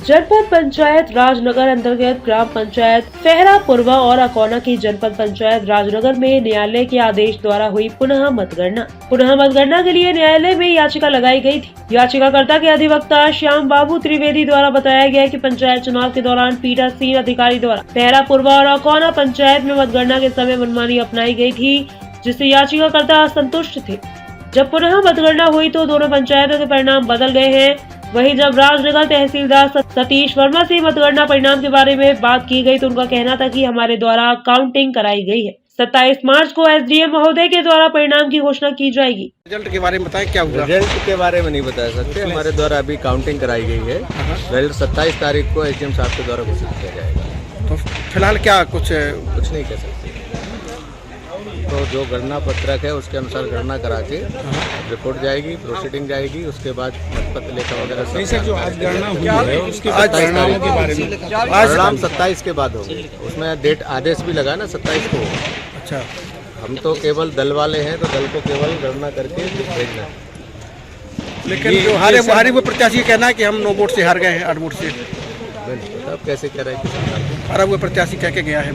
जनपद पंचायत राजनगर अंतर्गत ग्राम पंचायत फेहरा पूर्वा और अकोना की जनपद पंचायत राजनगर में न्यायालय के आदेश द्वारा हुई पुनः मतगणना के लिए न्यायालय में याचिका लगाई गई थी। याचिकाकर्ता के अधिवक्ता श्याम बाबू त्रिवेदी द्वारा बताया गया कि पंचायत चुनाव के दौरान पीठासीन अधिकारी द्वारा फेहरा पूर्वा और अकोना पंचायत में मतगणना के समय मनमानी अपनाई गई थी, जिससे याचिकाकर्ता असंतुष्ट थे। जब पुनः मतगणना हुई तो दोनों पंचायतों के परिणाम बदल गए हैं। वहीं जब राजनगर तहसीलदार सतीश वर्मा से मतगणना परिणाम के बारे में बात की गई तो उनका कहना था कि हमारे द्वारा काउंटिंग कराई गई है। 27 मार्च को एसडीएम महोदय के द्वारा परिणाम की घोषणा की जाएगी। रिजल्ट के बारे में बताएं, क्या हुआ? रिजल्ट के बारे में नहीं बता सकते। हमारे द्वारा अभी काउंटिंग कराई गई है। रिजल्ट 27 तारीख को एसडीएम साहब के द्वारा घोषित किया जाएगा। तो फिलहाल क्या कुछ नहीं कह सकते। तो जो गणना पत्रक है उसके अनुसार गणना करा के रिपोर्ट जाएगी, प्रोसीडिंग जाएगी, उसके बाद मतपत्र लेखा वगैरह नहीं सर, जो आज गणना हुई है उसके परिणाम के बारे में परिणाम 27 के बाद होगी। उसमें डेट आदेश भी लगा ना 27 को। अच्छा, हम तो केवल दल वाले हैं, तो दल को केवल गणना करके भेजना है। लेकिन जो हारे हुए प्रत्याशी कहना है कि हम 9 वोट से हार गए हैं, 8 वोट से। अब कैसे कह रहे हैं? हारा हुए प्रत्याशी कह के गया है।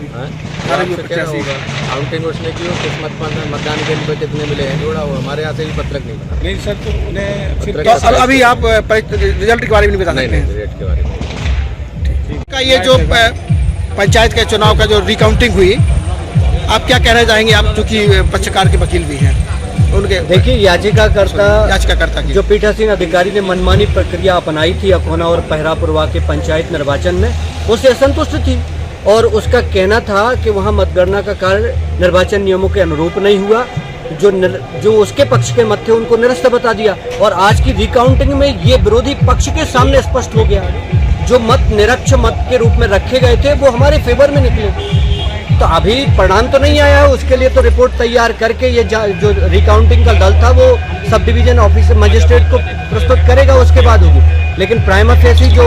हारे हुए प्रत्याशी काउंटिंग उसने की, किस्मत मतदान केंद्र कितने मिले हैं जोड़ा हुआ। हमारे यहाँ से भी पत्रक नहीं बना। नहीं सर, तो उन्हें तो अभी आप रिजल्ट के बारे में नहीं बता सकते? रिजल्ट के बारे में का ये जो पंचायत के चुनाव का जो रिकाउंटिंग हुई, आप क्या कहना चाहेंगे? आप चूंकि पक्षकार के वकील भी हैं, उनके देखिए, याचिकाकर्ता की जो पीठासीन अधिकारी ने मनमानी प्रक्रिया अपनाई थी अकोना और फेहरा पूर्वा के पंचायत निर्वाचन में, उससे असंतुष्ट थी और उसका कहना था कि वहां मतगणना का कार्य निर्वाचन नियमों के अनुरूप नहीं हुआ। जो उसके पक्ष के मत थे उनको निरस्त बता दिया और आज की रिकाउंटिंग में ये विरोधी पक्ष के सामने स्पष्ट हो गया। जो मत निरक्ष मत के रूप में रखे गए थे वो हमारे फेवर में निकले। तो अभी परिणाम तो नहीं आया है, उसके लिए तो रिपोर्ट तैयार करके ये जो रिकाउंटिंग का दल था वो सब डिवीजन ऑफिसर मजिस्ट्रेट को प्रस्तुत करेगा, उसके बाद होगी। लेकिन प्राइमा फेसी जो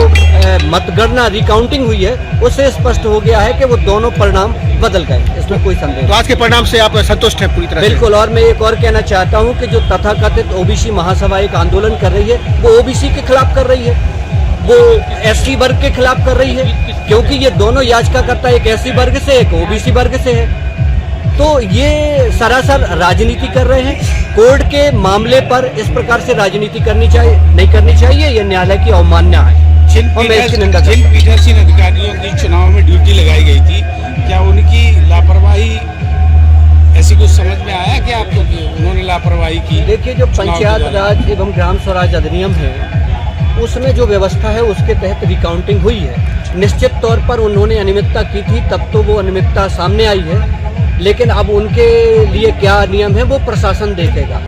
मतगणना रिकाउंटिंग हुई है उससे स्पष्ट हो गया है कि वो दोनों परिणाम बदल गए, इसमें कोई संदेह नहीं। तो आज के परिणाम से आप संतुष्ट हैं पूरी तरह से? बिल्कुल। और मैं एक और कहना चाहता हूँ कि जो तथाकथित ओबीसी महासभा एक आंदोलन कर रही है वो ओबीसी के खिलाफ कर रही है, वो एसटी वर्ग के खिलाफ कर रही है, क्योंकि ये दोनों याचिकाकर्ता एक एससी वर्ग से एक ओबीसी वर्ग से है। तो ये सरासर राजनीति कर रहे हैं। कोर्ट के मामले पर इस प्रकार से राजनीति नहीं करनी चाहिए। ये न्यायालय की अवमानना है। जिन पीठासीन अधिकारियों की चुनाव में ड्यूटी लगाई गई थी, क्या उनकी लापरवाही ऐसी कुछ समझ में आया कि आपको कि उन्होंने लापरवाही की? देखिए, जो पंचायत राज एवं ग्राम स्वराज अधिनियम है उसमें जो व्यवस्था है उसके तहत रिकाउंटिंग हुई है। निश्चित तौर पर उन्होंने अनियमितता की थी, तब तो वो अनियमितता सामने आई है, लेकिन अब उनके लिए क्या नियम है वो प्रशासन देखेगा।